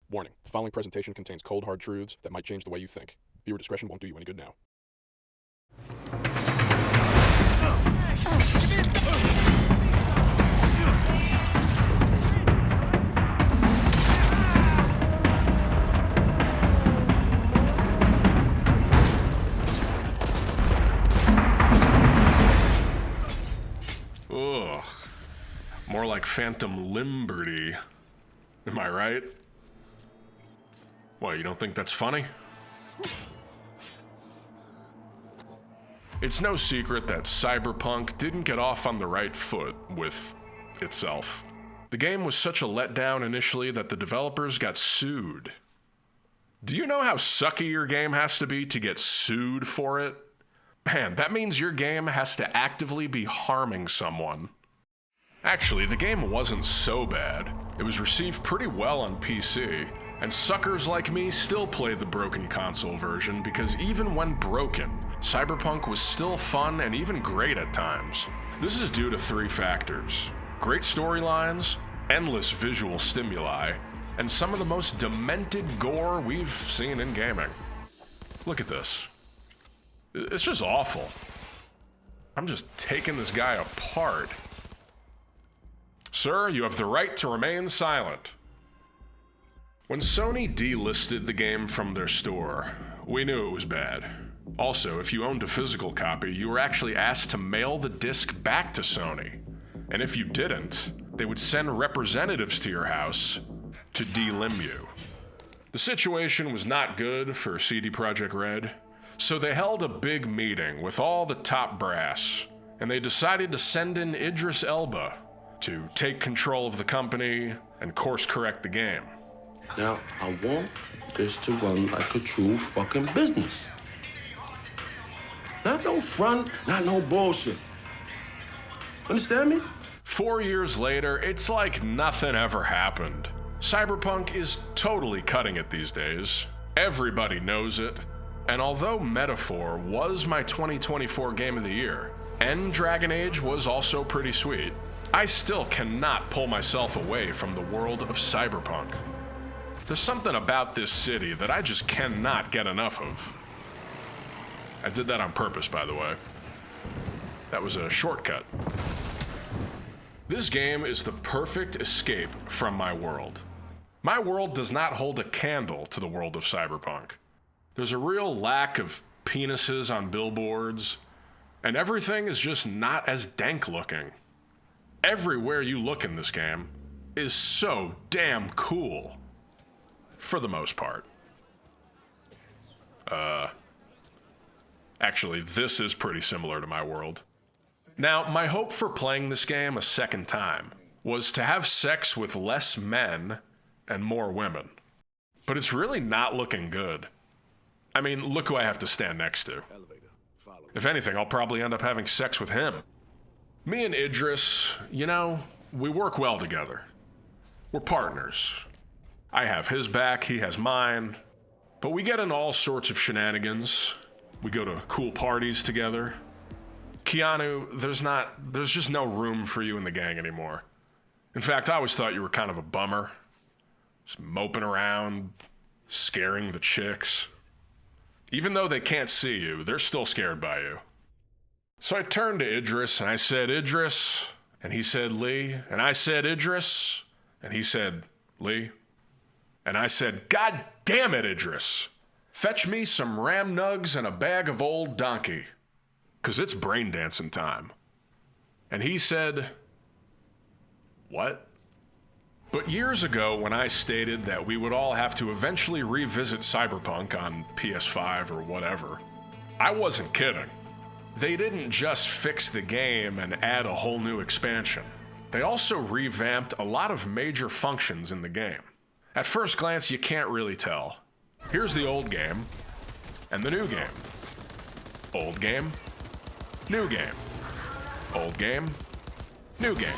Warning, the following presentation contains cold, hard truths that might change the way you think. Viewer discretion won't do you any good now. Ugh. More like Phantom Liberty. Am I right? What, you don't think that's funny? It's no secret that Cyberpunk didn't get off on the right foot with itself. The game was such a letdown initially that the developers got sued. Do you know how sucky your game has to be to get sued for it? Man, that means your game has to actively be harming someone. Actually, the game wasn't so bad. It was received pretty well on PC, and suckers like me still played the broken console version because even when broken, Cyberpunk was still fun and even great at times. This is due to three factors: great storylines, endless visual stimuli, and some of the most demented gore we've seen in gaming. Look at this. It's just awful. I'm just taking this guy apart. Sir, you have the right to remain silent. When Sony delisted the game from their store, we knew it was bad. Also, if you owned a physical copy, you were actually asked to mail the disc back to Sony. And if you didn't, they would send representatives to your house to delimb you. The situation was not good for CD Projekt Red, so they held a big meeting with all the top brass, and they decided to send in Idris Elba to take control of the company and course correct the game. Now, I want this to run like a true fucking business. Not no front, not no bullshit. Understand me? 4 years later, it's like nothing ever happened. Cyberpunk is totally cutting it these days. Everybody knows it. And although Metaphor was my 2024 Game of the Year, and Dragon Age was also pretty sweet, I still cannot pull myself away from the world of Cyberpunk. There's something about this city that I just cannot get enough of. I did that on purpose, by the way. That was a shortcut. This game is the perfect escape from my world. My world does not hold a candle to the world of Cyberpunk. There's a real lack of penises on billboards, and everything is just not as dank looking. Everywhere you look in this game is so damn cool. For the most part. Actually, this is pretty similar to my world. Now, my hope for playing this game a second time was to have sex with less men and more women. But it's really not looking good. I mean, look who I have to stand next to. If anything, I'll probably end up having sex with him. Me and Idris, you know, we work well together. We're partners. I have his back, he has mine. But we get in all sorts of shenanigans. We go to cool parties together. Keanu, there's just no room for you in the gang anymore. In fact, I always thought you were kind of a bummer. Just moping around, scaring the chicks. Even though they can't see you, they're still scared by you. So I turned to Idris and I said, Idris, and he said, Lee, and I said, Idris, and he said, Lee. And I said, God damn it, Idris. Fetch me some ram nugs and a bag of old donkey, 'cause it's brain dancing time. And he said, what? But years ago, when I stated that we would all have to eventually revisit Cyberpunk on PS5 or whatever, I wasn't kidding. They didn't just fix the game and add a whole new expansion. They also revamped a lot of major functions in the game. At first glance, you can't really tell. Here's the old game, and the new game. Old game, new game. Old game, new game.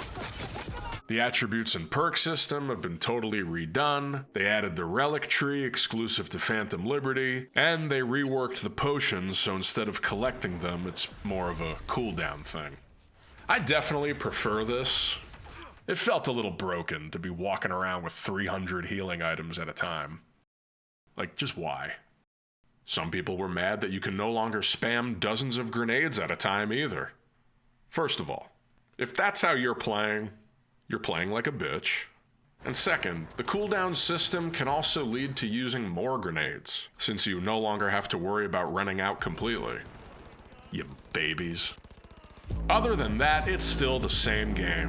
The attributes and perk system have been totally redone. They added the relic tree exclusive to Phantom Liberty, and they reworked the potions so instead of collecting them, it's more of a cooldown thing. I definitely prefer this. It felt a little broken to be walking around with 300 healing items at a time. Like, just why? Some people were mad that you can no longer spam dozens of grenades at a time either. First of all, if that's how you're playing like a bitch. And second, the cooldown system can also lead to using more grenades, since you no longer have to worry about running out completely. You babies. Other than that, it's still the same game,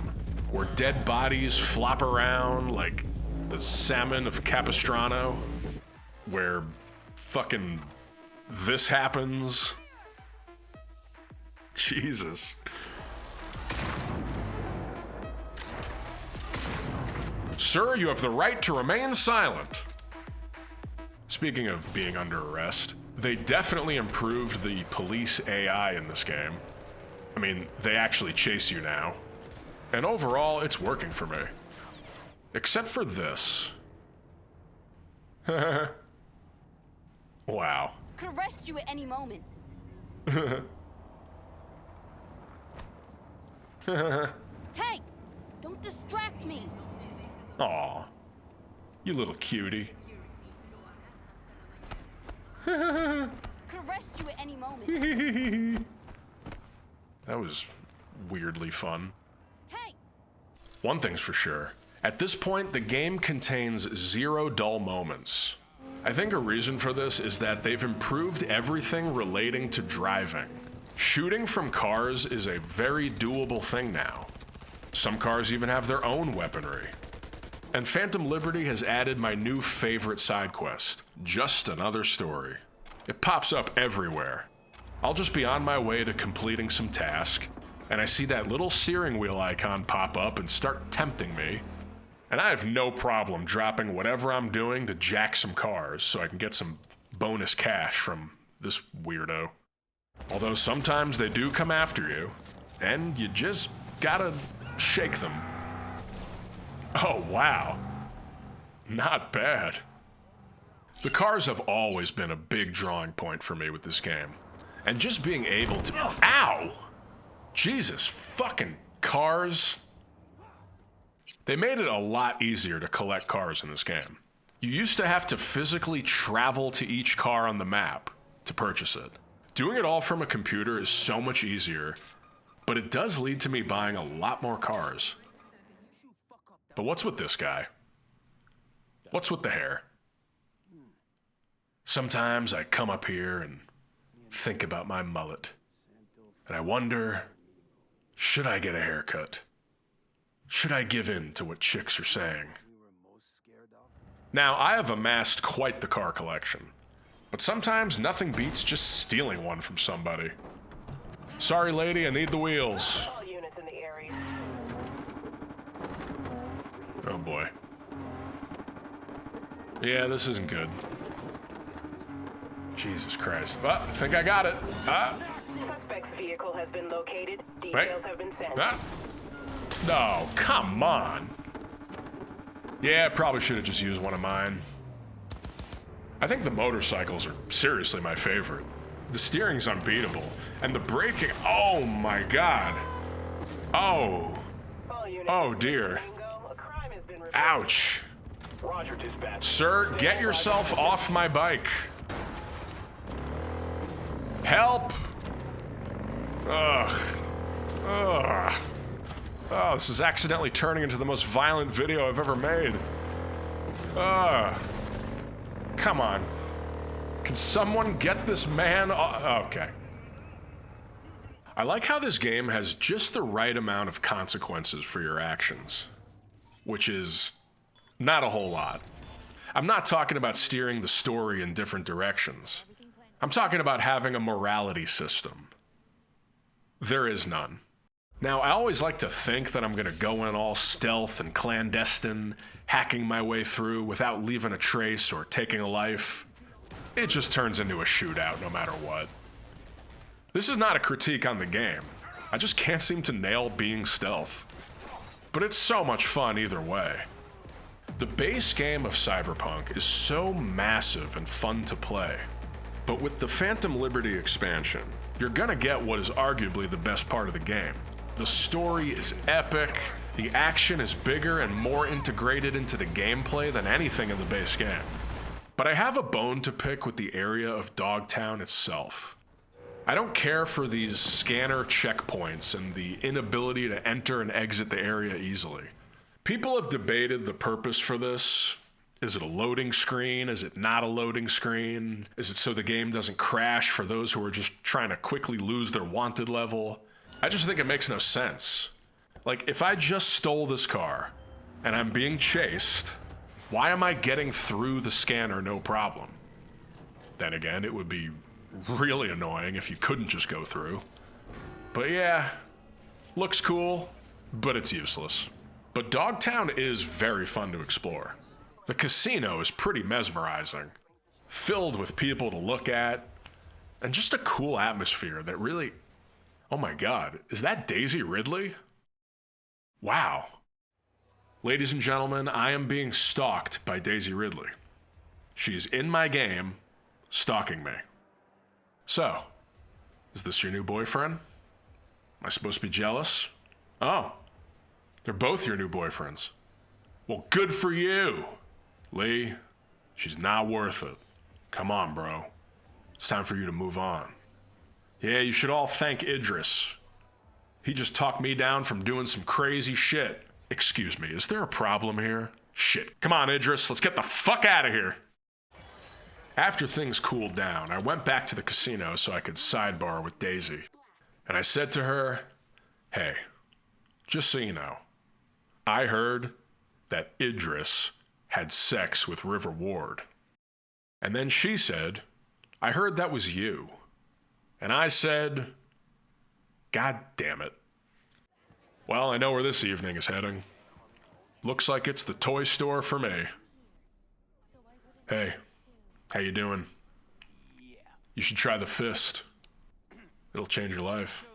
where dead bodies flop around like the salmon of Capistrano, where fucking this happens. Jesus. Sir, you have the right to remain silent. Speaking of being under arrest, they definitely improved the police AI in this game. I mean, they actually chase you now. And overall, it's working for me. Except for this. Wow. Could arrest you at any moment. Hey, don't distract me. Aw, you little cutie. Could arrest you at any moment. That was weirdly fun. Hey! One thing's for sure. At this point, the game contains 0 dull moments. I think a reason for this is that they've improved everything relating to driving. Shooting from cars is a very doable thing now. Some cars even have their own weaponry. And Phantom Liberty has added my new favorite side quest, Just Another Story. It pops up everywhere. I'll just be on my way to completing some task, and I see that little steering wheel icon pop up and start tempting me. And I have no problem dropping whatever I'm doing to jack some cars so I can get some bonus cash from this weirdo. Although sometimes they do come after you, and you just gotta shake them. Oh, wow. Not bad. The cars have always been a big drawing point for me with this game. And just being able to... Ow! Jesus, fucking cars. They made it a lot easier to collect cars in this game. You used to have to physically travel to each car on the map to purchase it. Doing it all from a computer is so much easier, but it does lead to me buying a lot more cars. But what's with this guy? What's with the hair? Sometimes I come up here and think about my mullet, and I wonder, should I get a haircut? Should I give in to what chicks are saying? Now, I have amassed quite the car collection, but sometimes nothing beats just stealing one from somebody. Sorry, lady, I need the wheels. All units in the area. Oh boy. Yeah, this isn't good. Jesus Christ. I think I got it. Suspect's vehicle has been located. Details have been sent. No, come on. Yeah, I probably should have just used one of mine. I think the motorcycles are seriously my favorite. The steering's unbeatable, and the braking, oh my god. Oh. Oh dear. Ouch. Roger, dispatch. Sir, get yourself off my bike. Help! Ugh. Ugh. Oh, this is accidentally turning into the most violent video I've ever made. Ugh. Come on. Can someone get this man off? Okay. I like how this game has just the right amount of consequences for your actions, which is not a whole lot. I'm not talking about steering the story in different directions. I'm talking about having a morality system. There is none. Now, I always like to think that I'm gonna go in all stealth and clandestine, hacking my way through without leaving a trace or taking a life. It just turns into a shootout no matter what. This is not a critique on the game. I just can't seem to nail being stealth. But it's so much fun either way. The base game of Cyberpunk is so massive and fun to play. But with the Phantom Liberty expansion, you're gonna get what is arguably the best part of the game. The story is epic, The action is bigger and more integrated into the gameplay than anything in the base game. But I have a bone to pick with the area of Dogtown itself. I don't care for these scanner checkpoints and the inability to enter and exit the area easily. People have debated the purpose for this. Is it a loading screen? Is it not a loading screen? Is it so the game doesn't crash for those who are just trying to quickly lose their wanted level? I just think it makes no sense. Like, if I just stole this car and I'm being chased, why am I getting through the scanner no problem? Then again, it would be really annoying if you couldn't just go through. But yeah, looks cool, but it's useless. But Dogtown is very fun to explore. The casino is pretty mesmerizing, filled with people to look at, and just a cool atmosphere that really... Oh my god, is that Daisy Ridley? Wow. Ladies and gentlemen, I am being stalked by Daisy Ridley. She's in my game, stalking me. So, is this your new boyfriend? Am I supposed to be jealous? Oh, they're both your new boyfriends. Well, good for you. Lee, she's not worth it. Come on, bro. It's time for you to move on. Yeah, you should all thank Idris. He just talked me down from doing some crazy shit. Excuse me, is there a problem here? Shit. Come on, Idris, let's get the fuck out of here. After things cooled down, I went back to the casino so I could sidebar with Daisy. And I said to her, hey, just so you know, I heard that Idris had sex with River Ward. And then she said, I heard that was you. And I said, God damn it. Well, I know where this evening is heading. Looks like it's the toy store for me. Hey, how you doing? You should try the fist. It'll change your life.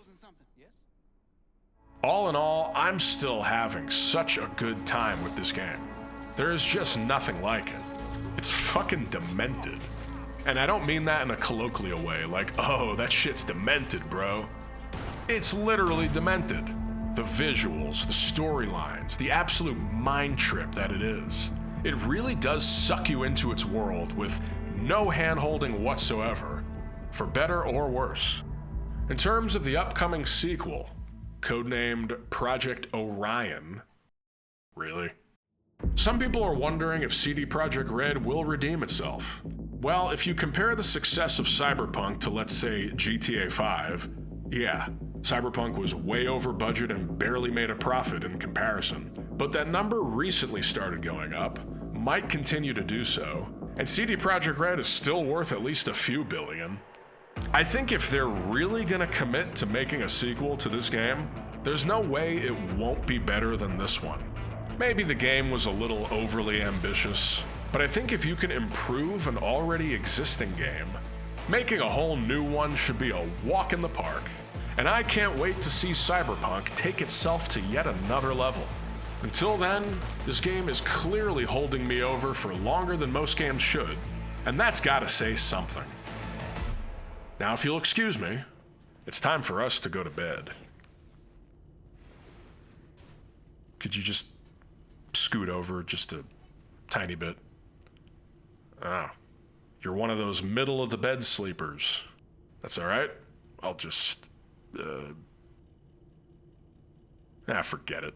All in all, I'm still having such a good time with this game. There is just nothing like it. It's fucking demented. And I don't mean that in a colloquial way, like, oh, that shit's demented, bro. It's literally demented. The visuals, the storylines, the absolute mind trip that it is. It really does suck you into its world with no hand-holding whatsoever, for better or worse. In terms of the upcoming sequel, codenamed Projekt Orion, really? Some people are wondering if CD Projekt Red will redeem itself. Well, if you compare the success of Cyberpunk to, let's say, GTA 5, yeah, Cyberpunk was way over budget and barely made a profit in comparison. But that number recently started going up, might continue to do so, and CD Projekt Red is still worth at least a few billion. I think if they're really gonna commit to making a sequel to this game, there's no way it won't be better than this one. Maybe the game was a little overly ambitious, but I think if you can improve an already existing game, making a whole new one should be a walk in the park. And I can't wait to see Cyberpunk take itself to yet another level. Until then, this game is clearly holding me over for longer than most games should, and that's gotta say something. Now, if you'll excuse me, it's time for us to go to bed. Could you just scoot over just a tiny bit? Ah, you're one of those middle of the bed sleepers. That's all right. I'll just, forget it.